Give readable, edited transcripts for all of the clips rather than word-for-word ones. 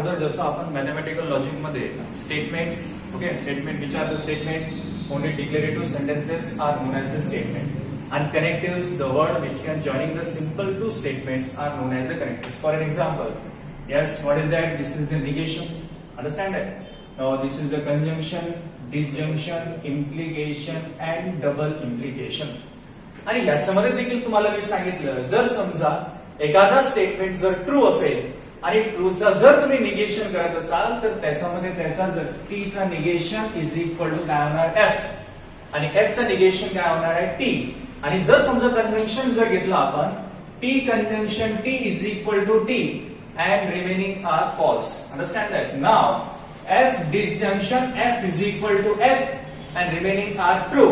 अगोदर जसं आपण मॅथमॅटिकल लॉजिक मध्ये statements okay statement which are the statement only declarative sentences are known as the statement and connectives the word which can joining the simple two statements are known as the connectives. For an example, yes, what is that? This is the negation. Understand that? Now this is the conjunction, disjunction, implication and double implication. आणि याच्यामध्ये देखील तुम्हाला मी सांगितलं जर समजा एखादा statement जर true असेल आणि ट्रूचा जर तुम्ही निगेशन करत असाल तर त्याच्यामध्ये त्याचा जर टी चा निगेशन इज इक्वल टू काय होणार एफ आणि एफ चा निगेशन काय होणार आहे टी आणि जर समजा कन्व्हेन्शन जर घेतलं आपण T convention T is equal to T and remaining are false. Understand that. Now F disjunction F is equal to F and remaining are true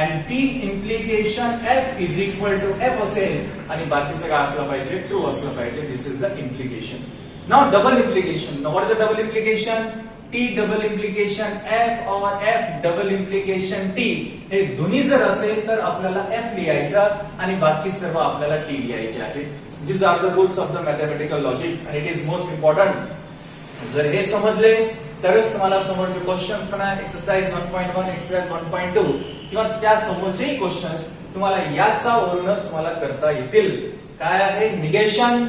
and T implication F is equal to F असेल आणि बाकीचं काय असलं पाहिजे true असलं पाहिजे. This is the implication. Now double implication. Now what is the double implication? T double implication F और F double implication T हे दोन्ही जर असेल तर आपल्याला एफ लिहायचं आणि बाकी सर्व आपल्याला टी लिहायचे आहे. This are the rules of the mathematical logic and it is most important. जर हे समजले तरच तुम्हाला समोरचे क्वेश्चन्स पण एक्सरसाइज 1.1 एक्सरसाइज 1.2 किंवा त्या समोरचेही क्वेश्चन्स तुम्हाला याच्यावरूनच तुम्हाला करता येतील. काय आहे निगेशन?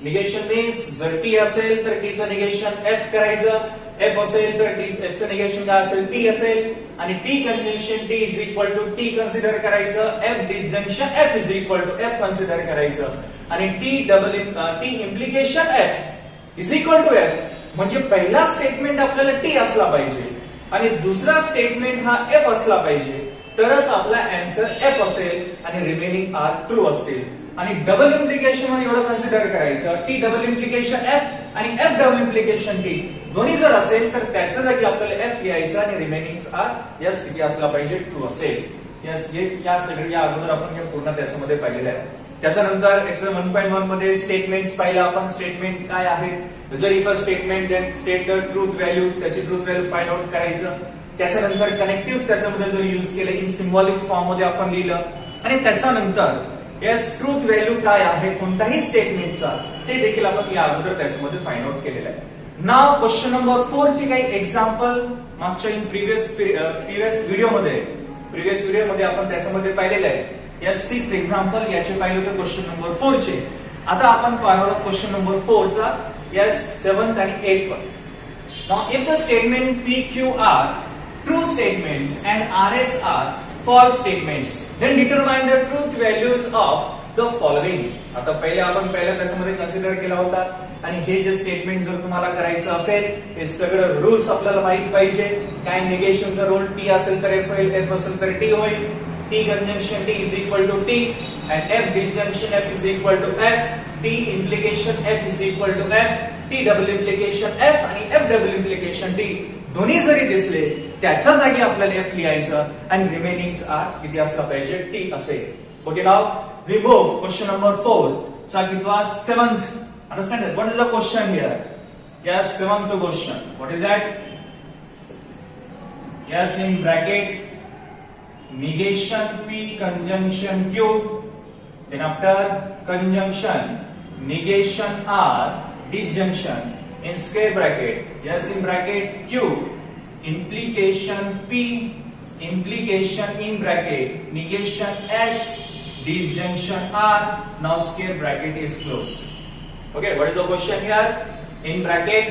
निगेशन मीन्स जर टी असेल तर टीचं निगेशन एफ करायचं, एफ असेल तर टी एफचं निगेशन काय असेल टी असेल आणि T convention T is equal to T consider करायचं, F disjunction F is equal to F consider करायचं आणि T implication F is equal to F. म्हणजे पहिला स्टेटमेंट आपल्याला टी असला पाहिजे आणि दुसरा स्टेटमेंट हा एफ असला पाहिजे तरच आपला आन्सर एफ असेल आणि रिमेनिंग आर ट्रू असतील. आणि डबल इम्प्लिकेशन मध्ये एवढं कन्सिडर करायचं टी डबल इम्प्लिकेशन एफ आणि एफ डबल इम्प्लिकेशन टी दोन्ही जर असेल तर त्याच्या जागी आपल्याला एफ लिहायचं आणि रिमेनिंग आर यस किती असला पाहिजे ट्रू असेल. यस हे या सगळं या अगोदर आपण हे पूर्ण त्याच्यामध्ये पाहिलेलं आहे. त्याच्यानंतर एक्सरसाइज 1.1 मध्ये स्टेटमेंट्स पाहिलं आपण. स्टेटमेंट काय आहे? जर if a statement then state the truth value त्याची ट्रूथ व्हॅल्यू फाइंड आउट करायचं. त्याच्यानंतर कनेक्टिव्ह त्याच्यामध्ये जर युज केले इन सिम्बॉलिक फॉर्म मध्ये आपण लिहिलं आणि त्याच्यानंतर येस ट्रूथ व्हॅल्यू काय आहे कोणत्याही स्टेटमेंटचा ते देखील आपण या अगोदर त्याच्यामध्ये फाइंड आउट केलेलं आहे. नाव क्वेश्चन नंबर 4 ची काही एक्झाम्पल मागच्या इन प्रिव्हियस व्हिडिओमध्ये आपण त्याच्यामध्ये पाहिलेलं आहे. या 6 एक्झाम्पल याचे पाहिले होते क्वेश्चन नंबर 4 चे. आता आपण पाहणार आहोत क्वेश्चन नंबर 4 चा यस 7th आणि 8th वर. Now if the statement P Q are true statements and R S are false statements then determine the truth values of the following. आता पहिले आपण त्याच्यामध्ये कन्सिडर केला होता आणि हे जे स्टेटमेंट जर तुम्हाला करायचं असेल हे सगळं रूल्स आपल्याला माहित पाहिजे. काय निगेशनचा रोल टी असेल तर एफ होईल, एफ असेल तर टी होईल. T conjunction T is equal to T and F disjunction F is equal to F. T implication F is equal to F. T double implication F आणि F double implication T दोन्ही जरी दिसले त्याच्या जागी आपल्याला F लिहायचं आणि remaining R किती असला पाहिजे टी असेल. Okay now we move question number 4 चा कितवा 7th. Understand what is the question here? Yes 7th question. What is that? Yes in bracket negation p conjunction q then after conjunction negation r disjunction in square bracket yes in bracket q implication p implication in bracket negation s disjunction r. Now square bracket is closed. Okay, what is the question here? In bracket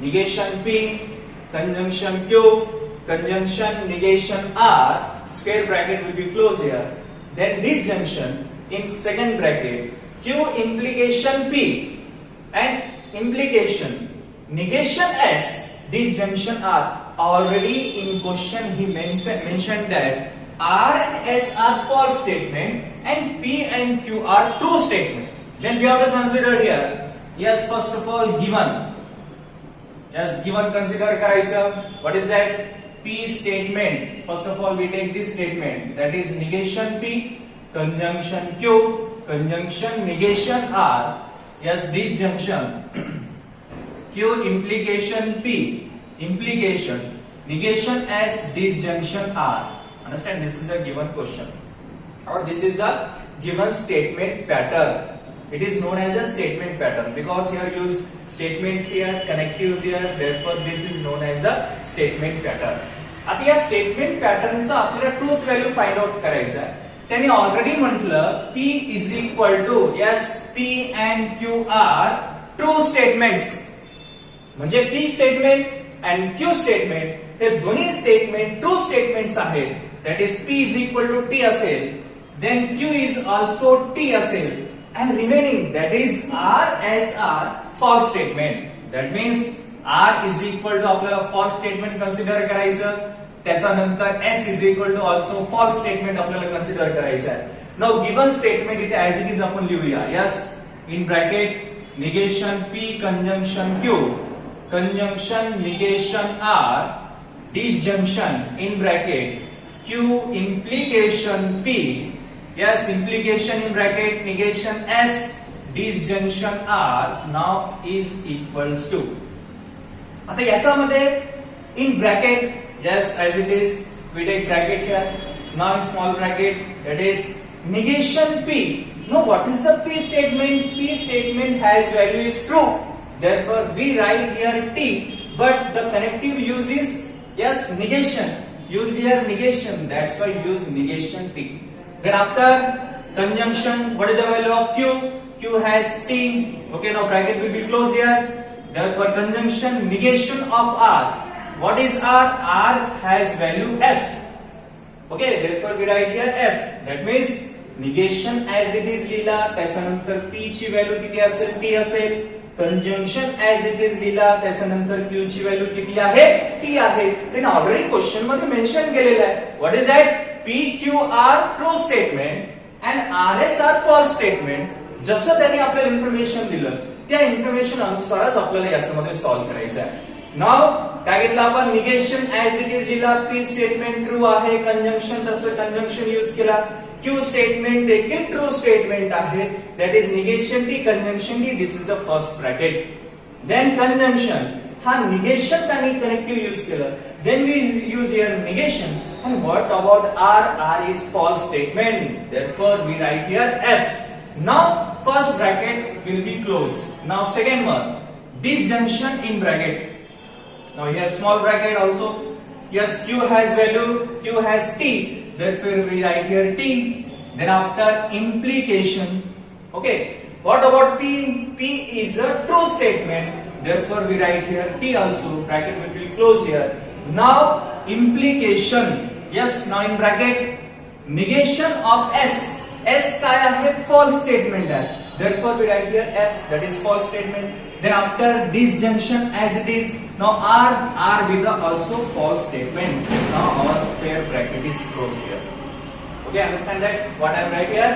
negation p conjunction q conjunction negation r square bracket will be closed here. Then disjunction in second bracket q implication p and implication negation s disjunction r. Already in question he mentioned that r and s are false statement and p and q are true statement. Then we have to consider here. Yes, first of all given. Yes, given consider करायचं. What is that? P statement. First of all we take this statement that is negation p conjunction q conjunction negation r. Yes, disjunction q implication p implication negation s disjunction r. Understand, this is the given question or this is the given statement pattern. It is known as a statement pattern because here used statements here, connectives here, therefore this is known as the statement pattern. आता या statement पॅटर्नचा आपल्याला truth value find out करायचा आहे. त्यांनी already म्हटलं P is equal to yes P and Q are true statements. म्हणजे P statement and Q statement हे दोन्ही स्टेटमेंट ट्रू स्टेटमेंट्स आहेत. That is P is equal to T असेल, then Q is also T असेल, and remaining that is R as R false statement. That means R is equal to आपल्याला false statement consider करायचं, त्याच्यानंतर S is equal to also false statement आपल्याला consider करायचं आहे. Now given statement इथे as it is आपण लिहूया. Yes, in bracket negation P conjunction Q, conjunction negation R, disjunction in bracket Q implication P. Yes, implication in bracket negation S, disjunction R now is equals to. आता याच्यामध्ये in bracket, yes, as it is, we take bracket here. Now small bracket, that is negation P. Now what is the P statement? P statement has value is true. Therefore we write here T, but the connective use is yes negation. Used here negation. That's why use negation T. Then after conjunction, what is the value of Q? Q has T. Okay, now bracket will be closed here. Therefore, conjunction negation of R. What is R? R has value F. Okay, therefore we write here F. That means negation as it is लिहिला, त्याच्यानंतर P ची value किती असेल? T असेल. Conjunction as it is लिहिला, त्याच्यानंतर Q ची value किती आहे? T आहे. त्यांनी ऑलरेडी क्वेश्चन मध्ये मेन्शन केलेलं आहे. What is that? P, Q are true statement and RS are false statement. जसं त्यांनी आपल्याला इन्फॉर्मेशन दिलं त्या इन्फॉर्मेशन अनुसारच आपल्याला याच्यामध्ये सॉल्व्ह करायचं आहे. नाव काय घेतलं आपण? निगेशन ऍज इट इज लिहिला, P स्टेटमेंट ट्रू आहे, कंजंक्शन तसं कंजंक्शन यूज केला, Q स्टेटमेंट देखील ट्रू स्टेटमेंट आहे, that is negation T conjunction T. This is the first bracket. Then conjunction हा निगेशन त्यांनी कनेक्टिव्ह यूज केलं, then we use here negation. And what about R? R is false statement. Therefore, we write here F. Now, first bracket will be closed. Now, second one, disjunction in bracket. Now, here small bracket also. Yes, Q has value, Q has T. Therefore, we write here T. Then after implication, okay. What about P? P is a true statement. Therefore, we write here T also. Bracket will be closed here. Now, implication. Yes, now in bracket negation of S. S काय आहे? False statement आहे. Therefore we write here F, that is false statement. Then after disjunction as it is, now R with the also false statement. Now our square bracket is closed here. Okay, understand that what I write here?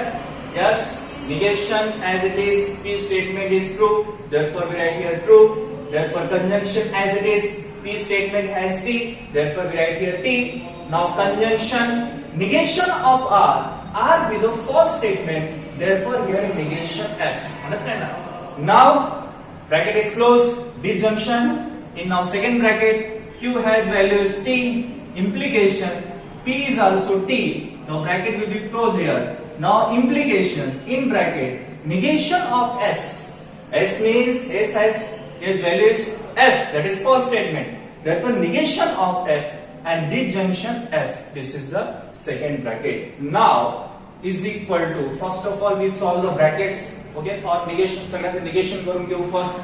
Yes, negation as it is, P statement is true. Therefore we write here true. Therefore conjunction as it is, P statement has T. Therefore we write here T. Now conjunction negation of R with a false statement. Therefore here negation F. Understand now? Now bracket is closed. Disjunction in now second bracket. Q has values T. Implication P is also T. Now bracket will be closed here. Now implication in bracket negation of S. S means S has values F. That is false statement. Therefore negation of F. And disjunction F. This is the second bracket. Now is equal to, first of all we solve the brackets. Okay, or negation सगळ्यात negation करून घेऊ first.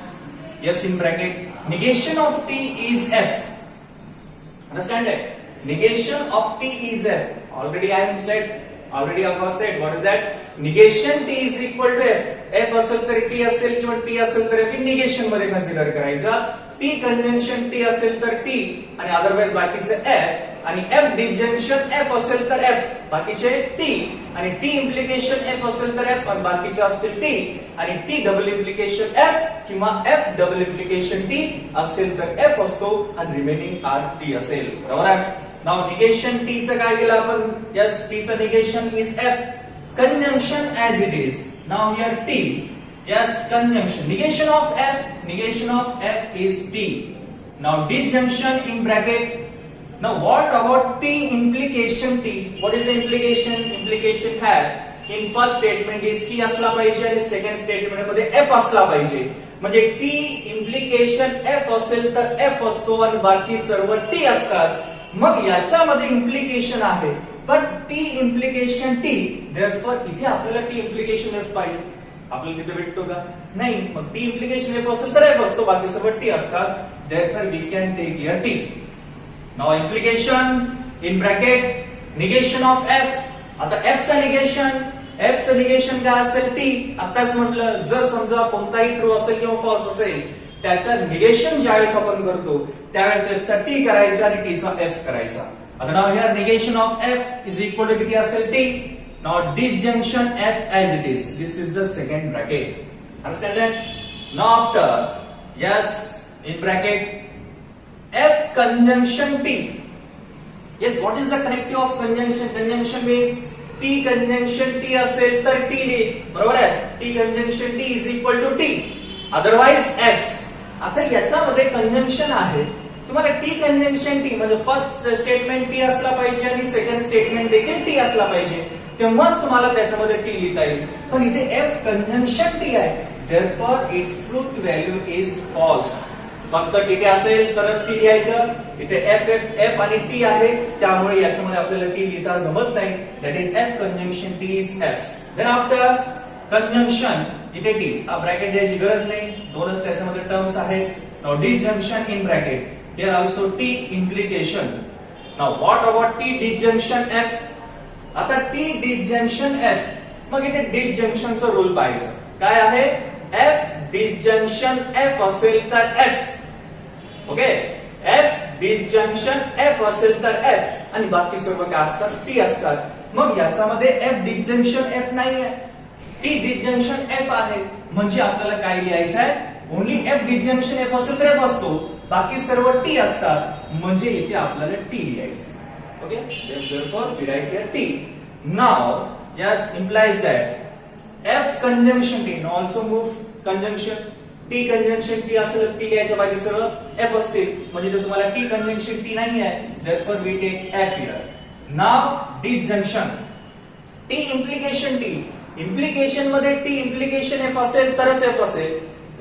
Yes, in bracket negation of T is F. Understand that? Negation of T is F. Already I have said what is that? Negation T is equal to F. F असेल तर T असेल किंवा T असेल तर F negation मध्ये consider करायचं. T conjunction T असेल तर T आणि अदरवाइज बाकीचे F, आणि F डिजंक्शन F असेल तर F बाकीचे T, आणि T इम्प्लिकेशन F असेल तर F आणि बाकीचे असतील T, आणि T डबल इम्प्लिकेशन F किंवा F डबल इम्प्लिकेशन T असेल तर F असतो आणि रिमेनिंग R T असेल. बरोबर आहे. नाव निगेशन T चं काय केलं आपण? यस, T चं negation is F. Conjunction as it is. Now here T. Yes, conjunction. Negation of F is T. Now disjunction in bracket. Now what about T implication T? What is the implication? Implication have in first statement is T असला पाहिजे आणि second statement मध्ये F असला पाहिजे. म्हणजे T implication F असेल तर F असतो आणि बाकी सर्व टी असतात. मग याच्यामध्ये इम्प्लिकेशन आहे पण टी इम्प्लिकेशन टी, देअरफॉर इथे आपल्याला टी इम्प्लिकेशन एफ पाहिजे. आपल्याला तिथे भेटतो का? नाही. मग टी इम्प्लिकेशन एफ असेल तर एफ असतो, बाकी सर्व टी असतात. Therefore we can take here T. Now implication in bracket negation of F. आता एफचं निगेशन काय असेल? टी. आताच म्हटलं जर समजा कोणताही ट्रू असेल किंवा फॉल्स असेल त्याचं निगेशन ज्यावेळेस आपण करतो त्यावेळेस एफचा टी करायचा आणि टीचा एफ करायचा. आता नाव here negation of F is equal to किती असेल? T. Now disjunction f as it is. This is the second bracket. Understand that? Now after, yes, in bracket f conjunction t. Yes, what is the connective of conjunction? Conjunction means t conjunction t असेल तर t लिहि. बरोबर आहे? t conjunction t is equal to t. Otherwise f. आता याच्यामध्ये conjunction आहे. तुम्हाला T conjunction T म्हणजे फर्स्ट स्टेटमेंट टी असला पाहिजे आणि सेकंड स्टेटमेंट देखील टी असला पाहिजे, तेव्हाच तुम्हाला त्याच्यामध्ये टी लिहिता येईल. पण इथे एफ कंजंक्शन टी आहे, therefore its truth value is false. फक्त टी असेल तरच टी लिहायचं. इथे एफ एफ एफ आणि टी आहे त्यामुळे याच्यामध्ये आपल्याला टी लिहिता जमत नाही. That is F conjunction T is F. Then after conjunction इथे टी, ब्रॅकेट द्यायची गरज नाही, दोनच त्याच्यामध्ये टर्म्स आहेत. Now disjunction in bracket, here also T implication. Now what about T disjunction F? आता टी डिजंक्शन एफ, मग इथे डिजंक्शनचा रूल पाहायचा. काय आहे? एफ डिजंक्शन एफ असेल तर F. Okay, F disjunction F असेल तर एफ आणि बाकी सर्व काय असतात? टी असतात. मग याच्यामध्ये एफ डिजंक्शन एफ नाही आहे, टी डिजंक्शन एफ आहे. म्हणजे आपल्याला काय लिहायचं आहे? ओनली एफ डिजंक्शन एफ असेल तर एफ असतो, बाकी सर्व टी असतात. म्हणजे इथे आपल्याला टी लिहायचं. Okay, therefore we write here T. Now, yes, implies that F conjunction T. Now also move conjunction. T conjunction T असेल T लिहायचं, बाकी सर्व F असतील. म्हणजे इथे तुम्हाला T conjunction T नाही आहे. Therefore we take F here. Now disjunction. T implication T. Implication मध्ये T implication F असेल तरच F असेल.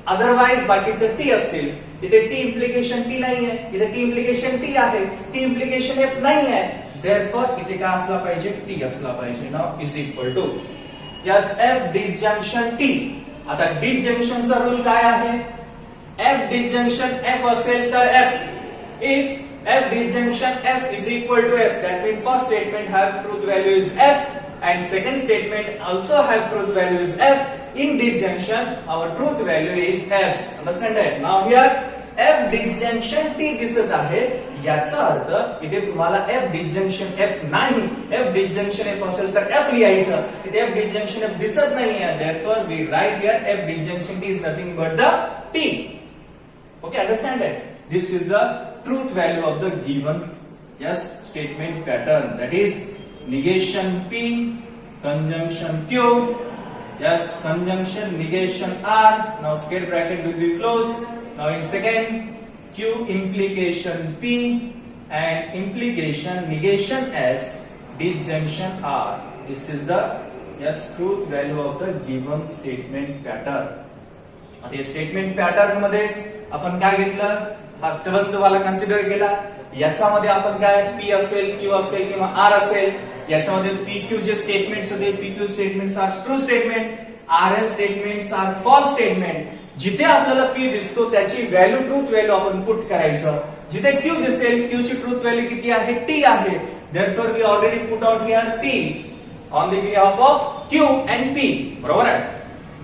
अदरवाइज बाकीचे टी असतील. इथे टी इम्प्लिकेशन टी नाही आहे, इथे टी इम्प्लिकेशन टी आहे, टी इम्प्लिकेशन एफ नाही आहे. देअरफॉर इथे काय असला पाहिजे? टी असला पाहिजे. Now is equal to yes F disjunction T. आता डिजंक्शनचा रूल काय आहे? एफ डिजंक्शन एफ असेल तर F. If F disjunction F is equal to F, that mean first statement have truth value is F and second statement also have truth value is f. In disjunction our truth value is f. Understand that? Now here f disjunction t दिसत आहे, याचा अर्थ इथे तुम्हाला f disjunction f नाही, f disjunction f असेल तर f लिहायचं. इथे f disjunction f दिसत नाहीये, therefore we write here f disjunction t is nothing but the t. Okay, understand that? This is the truth value of the given yes statement pattern, that is negation P, conjunction Q, yes, conjunction negation R. Now square bracket will be closed. Now in second, Q implication P and implication negation S, disjunction R. This is the yes truth value of the given statement pattern. आता या statement pattern मध्ये आपण काय घेतलं? हा seventh वाला consider केला. याच्यामध्ये आपण काय पी असेल, क्यू असेल किंवा आर असेल, याच्यामध्ये पी क्यू जे स्टेटमेंट्स होते, P Q statements are true statement, R S statements are false statement. जिथे आपल्याला पी दिसतो त्याची व्हॅल्यू ट्रूथ व्हॅल्यू आपण पुट करायचं. जिथे क्यू दिसेल क्यू ची ट्रूथ व्हॅल्यू किती आहे? टी आहे. Therefore we already put out here T on the behalf of Q and P. बरोबर आहे.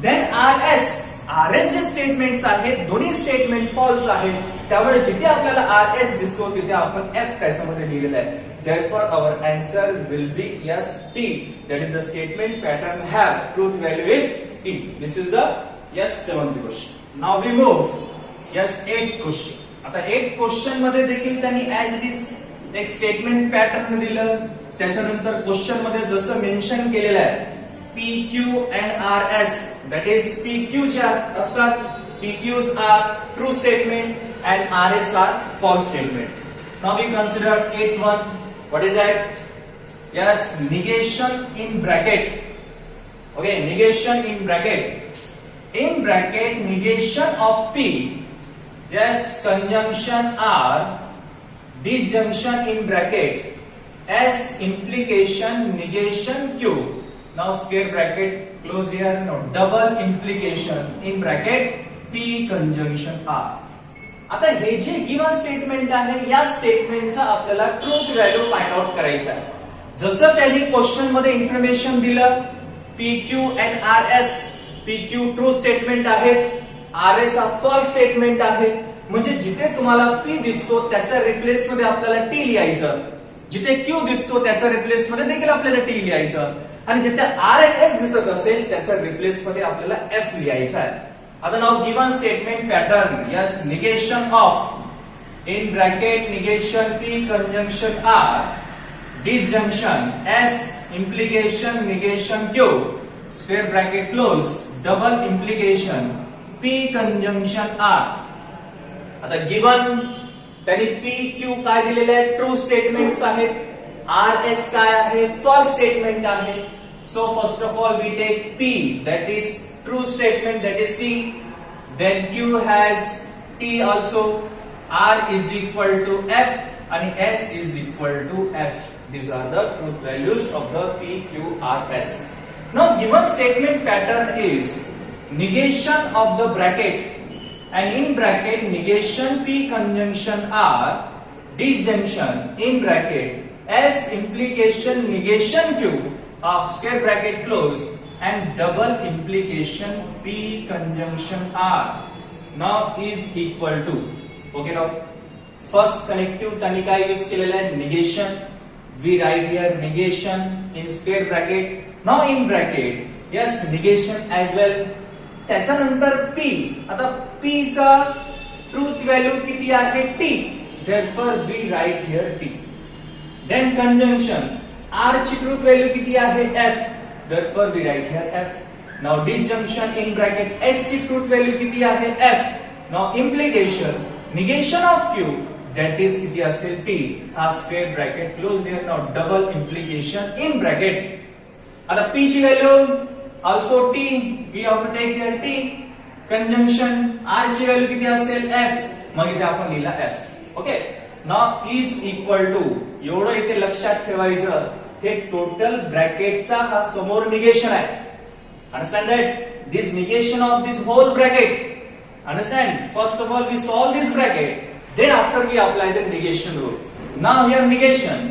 Then R S, R S जे स्टेटमेंट्स आहेत दोन्ही स्टेटमेंट फॉल्स आहेत, त्यामुळे जिथे आपल्याला आर एस दिसतो तिथे आपण एफ त्याच्यामध्ये लिहिलेलं आहे. Therefore our answer will be yes T, that is the statement pattern have truth value is T. This is the yes 7th question. Now we move yes 8th question. आता 8th question मध्ये देखील त्यांनी as it is एक statement pattern दिलं, त्याच्यानंतर question मध्ये जसं mention केलेलं आहे PQ and RS, that is PQ जे असतात, PQs are true statement and RS are false statement. Now we consider 8th one. What is that? Yes, negation in bracket. Okay, negation in bracket. In bracket, negation of P. Yes, conjunction R. Disjunction in bracket. S implication negation Q. Now square bracket close here. Now double implication in bracket P conjunction R. आता हे जे given statement आहे या स्टेटमेंटचा आपल्याला truth value find out करायचा आहे. जसं त्यांनी क्वेश्चन मध्ये इन्फॉर्मेशन दिलं PQ and RS. PQ true statement आहे, RS हा फॉल्स स्टेटमेंट आहे. म्हणजे जिथे तुम्हाला P दिसतो त्याच्या रिप्लेस मध्ये आपल्याला T लिहायचं, जिथे Q दिसतो त्याच्या रिप्लेस मध्ये देखील आपल्याला T लिहायचं आणि जिथे R and S दिसत असेल त्याच्या रिप्लेस मध्ये आपल्याला F लिहायचं आहे. आता now given statement pattern. Yes, negation of in bracket negation P conjunction R. Disjunction S implication negation Q square bracket close double implication P conjunction R. आता given त्यांनी P Q काय दिलेले आहे? ट्रू स्टेटमेंट्स आहेत. R S काय आहे? False statement आहे. So first of all we take P that is true statement, that is T. Then Q has T also. R is equal to F and S is equal to F. These are the truth values of the P, Q, R, S. Now given statement pattern is negation of the bracket and in bracket negation P conjunction R, disjunction in bracket S implication negation Q of square bracket close and double implication P conjunction R now is equal to. Okay, now first connective त्यांनी काय use केलेलं आहे? Negation. We write here negation in square bracket. Now in bracket, yes, negation as well. त्याच्यानंतर P. आता P चा truth value किती आहे? T. Therefore we write here T. Then conjunction. R ची ट्रूथ व्हॅल्यू किती आहे? F. Therefore we write here F. Now disjunction in bracket. S ची truth value किती आहे? F. Now implication. Negation of Q. That is किती असेल? T. हा square bracket close here. Now double implication in bracket. आता P ची value also T. We have to take here T. Conjunction R ची value किती असेल? F. मग इथे आपण लिहिला F. Okay. Now is equal to. एवढं इथे लक्षात ठेवायचं, हे टोटल ब्रॅकेटचा हा समोर निगेशन आहे. Understand that? This negation of this whole bracket. Understand? First of all, we solve this bracket. Then after we apply the negation rule. Now here negation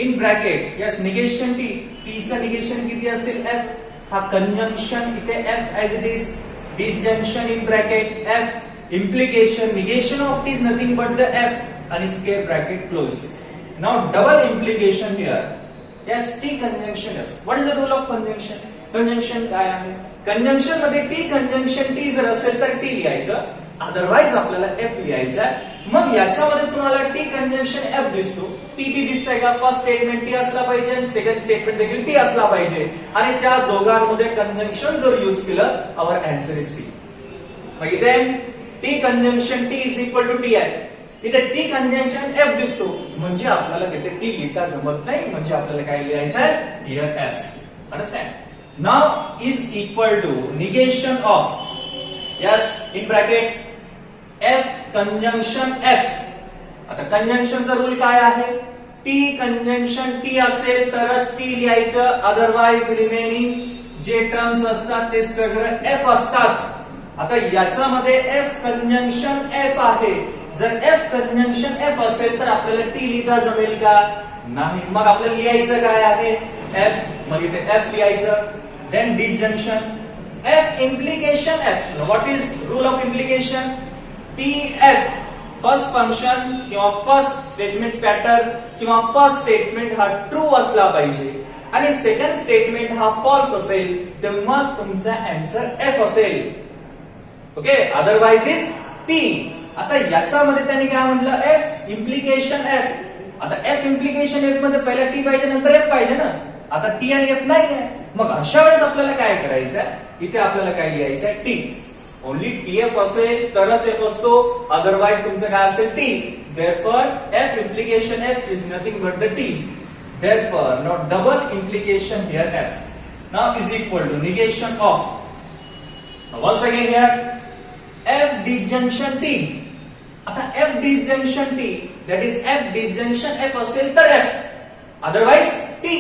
in bracket. Yes, negation T. T चा negation किती असेल? F. हा conjunction इथे F as it is. Disjunction in bracket F. Implication negation of T is nothing but the F and square bracket close. Now double implication here. Yes, T conjunction F. What is the rule of conjunction? Conjunction काय आहे? Conjunction मध्ये T conjunction T जर असेल तर T लिहायचं, otherwise आपल्याला F लिहायचं आहे. मग याच्यामध्ये तुम्हाला T कंजंक्शन F दिसतो. TP दिसतंय का? फर्स्ट स्टेटमेंट T असला पाहिजे आणि सेकंड स्टेटमेंट देखील T असला पाहिजे आणि त्या दोघांमध्ये कंजंक्शन जर यूज केलं, आवर आन्सर इज T. मग इथे T conjunction T is equal to T आहे. इथे T कंजंक्शन F दिसतो, म्हणजे आपल्याला तिथे T लिहिता जमत नाही, म्हणजे आपल्याला काय लिहायचं आहे? Here F. Understand? Now is equal to negation of, yes, in bracket F conjunction F. आता कंजंक्शनचा रूल काय आहे? T कंजंक्शन T असेल तरच T लिहायचं, अदरवाइज रिमेनिंग जे टर्म्स असतात ते सगळं F असतात. आता याच्यामध्ये F कंजंक्शन F आहे. जर F कंजंक्शन F असेल तर आपल्याला T लिहिता जमेल का? नाही. मग आपल्याला लिहायचं काय आहे? F. मग इथे F लिहायचं. Then disjunction F implication F. Now what is rule of implication? TF. First function किंवा फर्स्ट स्टेटमेंट पॅटर्न किंवा फर्स्ट स्टेटमेंट हा ट्रू असला पाहिजे आणि सेकंड स्टेटमेंट हा फॉल्स असेल, तेव्हाच तुमचा आन्सर F असेल. ओके. Otherwise is T. आता याच्यामध्ये त्यांनी काय म्हटलं? F implication F. आता F implication F मध्ये पहिला T पाहिजे, नंतर F पाहिजे ना. आता T आणि F नाही आहे. मग अशा वेळेस आपल्याला काय करायचंय? इथे आपल्याला काय लिहायचंय? T. ओनली TF असेल तरच F असतो, अदरवाइज तुमचं काय असेल? T. Therefore F implication F is nothing but the T. Therefore now double implication here F. now is equal to negation of, now once again here, F disjunction T. आता F disjunction T, that is F disjunction F असेल तर F, otherwise T.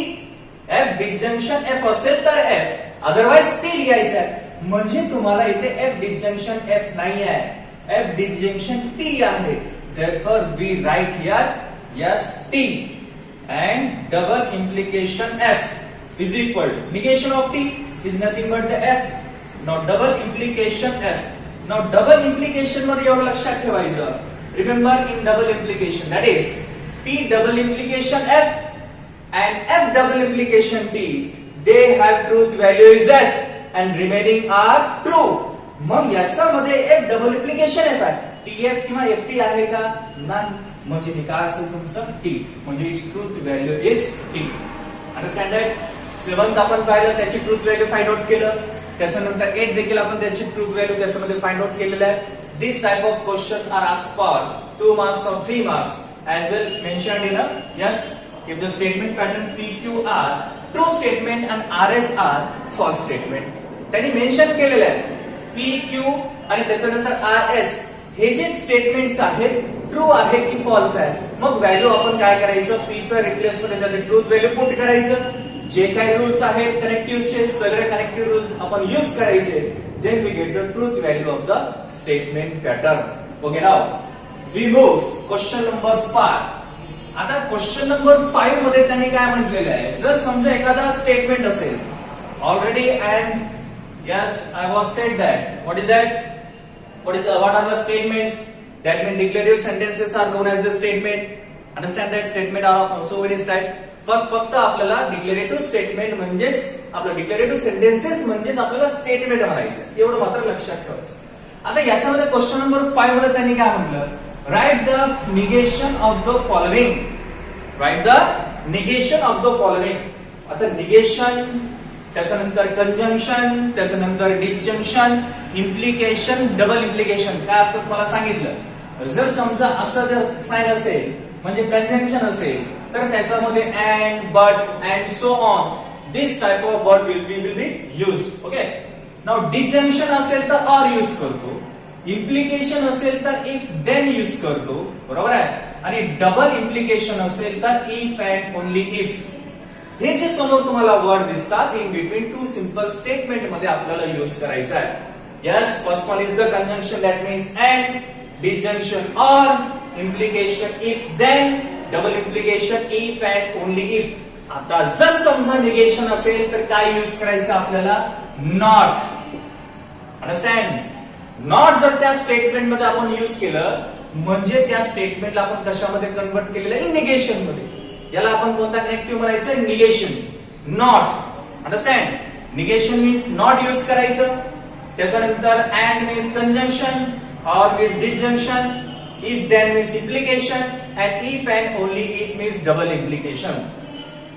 F disjunction F असेल तर F, otherwise T लिहायचं आहे. म्हणजे तुम्हाला इथे F disjunction F नाही आहे, F disjunction T आहे. Therefore we write here yes T and double implication F is equal to negation of T is nothing but the F. Now double implication F. Now double implication मध्ये एवढं लक्षात ठेवायचं. Remember in double implication, that is T double implication F and F double implication T, they have truth value is F and remaining are true. मग याच्यामध्ये F double implication F आहे, TF किंवा FT आहे का? नाही. म्हणजे हे काय असेल तुमचं T, म्हणजे it's truth value is T. Understand that? 7th आपण पाहिलं, त्याची ट्रूथ व्हॅल्यू फाइंड आउट केलं. त्याच्यानंतर 8 देखील आपण त्याची ट्रूथ व्हॅल्यू त्याच्यामध्ये फाइंड आउट केलेलं आहे. This type of question are asked for 2 marks or 3 marks as well mentioned in a yes. If the statement pattern PQ are true statement and RS are false statement. त्यांनी mention केलेलं आहे PQ आणि त्याच्यानंतर RS हे जे statements आहेत true आहे की फॉल्स आहे. मग व्हॅल्यू आपण काय करायचं, P चा रिप्लेस मध्ये त्याच्यात ट्रूथ व्हॅल्यू पुट करायचं. जे काही रूल्स आहेत कनेक्टिव्हचे सगळे कनेक्टिव्ह रूल्स आपण यूज करायचे. Then we get the truth value of the statement pattern. Okay, now we move question number 5. आता क्वेश्चन नंबर 5 मध्ये त्यांनी काय म्हटलेलं आहे, जर समजा एखादा स्टेटमेंट असेल already and yes I was sed that what is that, what are the statements? That mean declarative sentences are known as the statement. Understand that statement are also various type. फक्त आपल्याला declarative statement म्हणजेच आपलं declarative sentences म्हणजेच आपल्याला statement म्हणायचं, एवढं मात्र लक्षात ठेवायचं. आता याच्यामध्ये क्वेश्चन नंबर 5 मध्ये त्यांनी काय म्हटलं, write the negation of the following. Write the negation of the following. आता निगेशन, त्याच्यानंतर कंजंक्शन, त्याच्यानंतर डिस्जंक्शन, इम्प्लिकेशन, डबल इम्प्लिकेशन काय असतं तुम्हाला सांगितलं. जर समजा असं जर साइन असेल म्हणजे कंजंक्शन असेल तर त्याच्यामध्ये and, but and so on this type of word will be use. Okay, now disjunction असेल तर ऑर यूज करतो, इम्प्लिकेशन असेल तर इफ देन यूज करतो, बरोबर आहे. आणि डबल इम्प्लिकेशन असेल तर इफ अँड ओनली इफ. हे जे समोर तुम्हाला वर्ड दिसतात in between two simple statement मध्ये आपल्याला यूज करायचं आहे. Yes, first one is the conjunction, that means and, disjunction or, implication if then, double implication if and only if. आता जर समजा निगेशन असेल तर काय यूज करायचं आपल्याला, नॉट. अंडरस्टँड? नॉट जर त्या स्टेटमेंट मध्ये आपण यूज केलं म्हणजे त्या स्टेटमेंटला आपण कशामध्ये कन्वर्ट केलेलं आहे, निगेशन मध्ये. याला आपण कोणता कनेक्टिव्ह म्हणायचं, negation, not. Understand? Negation means not use करायचं. त्याच्यानंतर and means conjunction, or means disjunction, if then means implication and if and only if means double implication.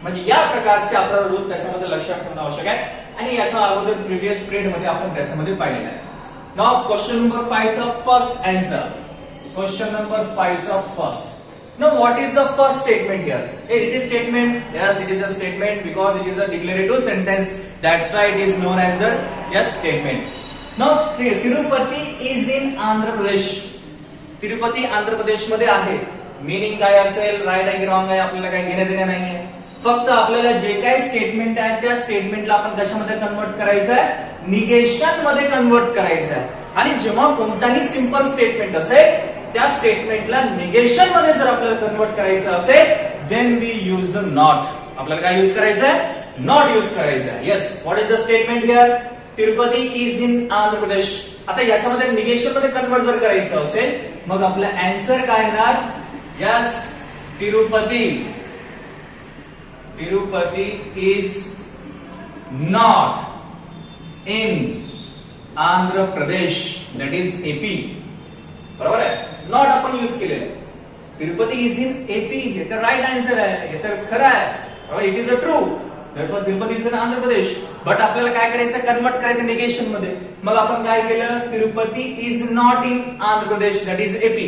म्हणजे या प्रकारचे आपल्याला रूल त्याच्यामध्ये लक्षात ठेवणं आवश्यक आहे आणि याचा अगोदर प्रिव्हियस पिरियड मध्ये आपण त्याच्यामध्ये पाहिलेलं आहे. नाउ क्वेश्चन नंबर 5 चा फर्स्ट आन्सर. क्वेश्चन नंबर 5 चा first. Now what is the first statement here? It is statement. Yes, it is a statement because it is a declarative sentence. That's why it is known as the yes statement. Now Tirupati is in Andhra Pradesh. Tirupati Andhra Pradesh मध्ये आहे. Meaning काय असेल, right आहे की wrong आहे आपल्याला काही घेणं देणं नाहीये. फक्त आपल्याला जे काही स्टेटमेंट आहे त्या स्टेटमेंटला आपण कशामध्ये कन्वर्ट करायचं आहे, निगेशन मध्ये कन्वर्ट करायचं आहे. आणि जेव्हा कोणताही सिंपल स्टेटमेंट असेल त्या स्टेटमेंटला निगेशन मध्ये जर आपल्याला कन्वर्ट करायचं असेल then we use the not. आपल्याला काय यूज करायचं आहे, नॉट यूज करायचं आहे. Yes, what is the statement here, Tirupati is in Andhra Pradesh. आता याच्यामध्ये निगेशन मध्ये कन्वर्ट जर करायचं असेल मग आपला आन्सर काय येणार, yes, Tirupati. Tirupati is not in Andhra Pradesh, that is AP. बरोबर आहे, नॉट आपण यूज केलेलं. तिरुपती इज इन एपी हे तर राईट आन्सर आहे, हे तर खरं आहे, it is a true. Tirupati is in Andhra Pradesh. But आपल्याला काय करायचं, कन्वर्ट करायचं निगेशन मध्ये. मग आपण काय केलं, Tirupati is not in Andhra Pradesh, that is AP.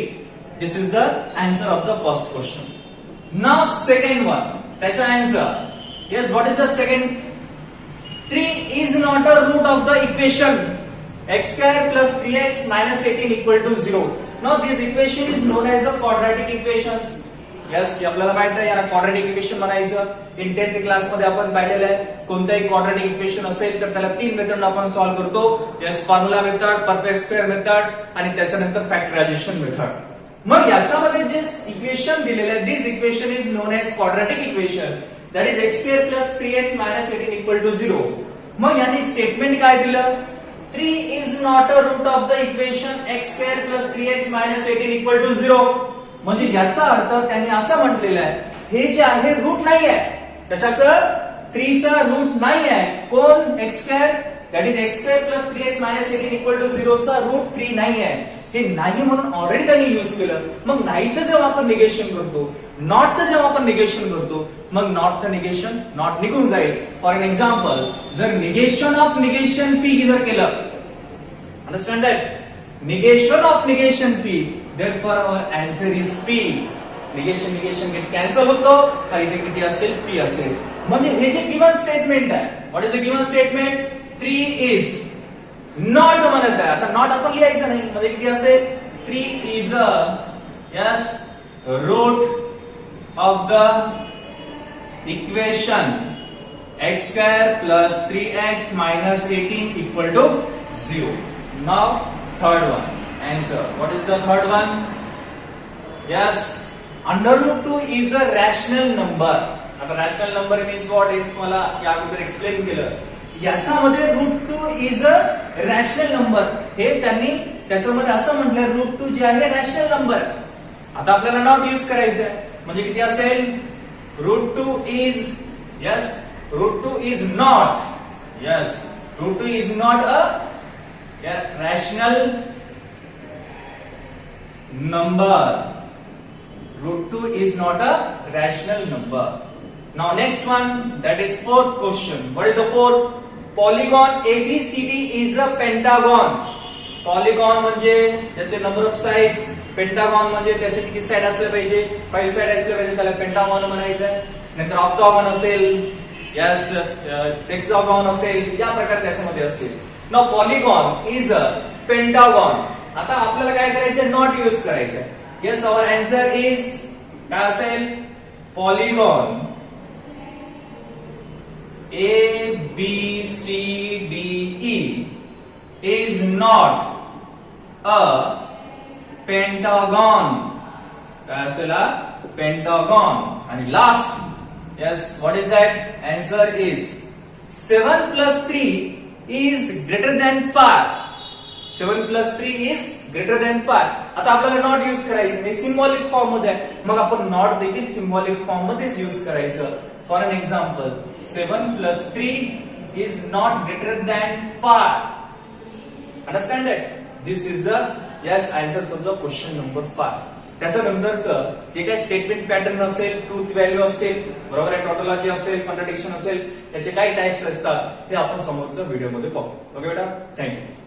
This is the answer of the first question. Now second one, त्याचा answer. Yes, what is the second 3 is not a root of the equation x square plus 3x minus 18 equal to 0. Now this equation is known as the quadratic equations. Yes आपल्याला माहित आहे याला quadratic equation म्हणायचं. In 10th class मध्ये आपण पाहिलेलं आहे कोणताही क्वाड्रॅटिक इक्वेशन असेल तर त्याला 3 मेथड आपण सॉल्व्ह करतो. Yes formula method, perfect square method आणि त्याच्यानंतर फॅक्टरायझेशन मेथड. मग याच्यामध्ये जे इक्वेशन दिलेलं आहे this equation is known as quadratic equation that is x square plus 3x minus 18 equal to 0. मग यांनी स्टेटमेंट काय दिलं 3 is not a root of the equation x square plus 3x minus 18 equal to 0. म्हणजे याचा अर्थ त्यांनी असं म्हटलेलं आहे हे जे आहे रूट नाही आहे कशाचं 3 चा रूट नाही आहे. कोण x square that is x square plus 3x minus 18 equal to 0 चा रूट 3 नाही आहे. हे नाही म्हणून ऑलरेडी त्यांनी यूज केलं. मग नाहीचं जेव्हा आपण निगेशन करतो नॉटचं जेव्हा आपण निगेशन करतो मग नॉटचं निगेशन नॉट निघून जाईल. फॉर एन एक्झाम्पल जर निगेशन ऑफ निगेशन p जर केलं understand that negation of negation p therefore our answer is p. Negation get cancel होतो आणि इथे किती असेल p असेल. म्हणजे हे जे गिवन स्टेटमेंट आहे what is the given statement 3 is not म्हणत आहे. आता नॉट आपण लिहायचं नाही म्हणजे किती असेल 3 is a yes root of the equation x square plus 3x minus 18 equal to 0. Now third one answer. What is the third one? Yes, under root 2 is a rational number. आता rational number means what? हे तुम्हाला या अगोदर explain केलं. याच्यामध्ये root 2 is a rational number. हे त्यांनी त्याच्यामध्ये असं म्हटलं रूट 2 जे आहे रॅशनल नंबर. आता आपल्याला नॉट यूज करायचं आहे म्हणजे किती असेल root 2 is yes root 2 is not yes root 2 is not a rational number. Root 2 is not a rational number. Now next one that is fourth question. What is the fourth? Polygon ABCD is a pentagon. Polygon म्हणजे त्याचे number of sides, pentagon म्हणजे त्याचे किती side असले पाहिजे 5 side असले पाहिजे त्याला पेंटागॉन म्हणायचं. नंतर ऑक्टागॉन असेल यस सेक्सागॉन असेल या प्रकार त्याच्यामध्ये असतील. Now polygon is a pentagon. आता आपल्याला काय करायचं नॉट यूज करायचं. येस आवर आन्सर इज काय असेल polygon A B C D E is not a pentagon. काय असेल पेंटागॉन. आणि last yes what is that answer is 7 plus 3 is greater than 5. 7 plus 3 is greater than 5. आता आपल्याला not use करायचं हे symbolic form मध्ये आहे मग आपण नॉट देखील सिम्बॉलिक फॉर्म मध्येच यूज करायचं. For an example 7 plus 3 is not greater than 5. Understand that this is the yes answer of the question number 5. त्याच्यानंतरचं जे काही स्टेटमेंट पॅटर्न असेल ट्रूथ व्हॅल्यू असतील बरोबर आहे टॉटोलॉजी असेल कॉन्ट्रडिक्शन असेल याचे काही टाइप्स असतात ते आपण समोरच्या व्हिडिओमध्ये पाहू. ओके बेटा थँक्यू.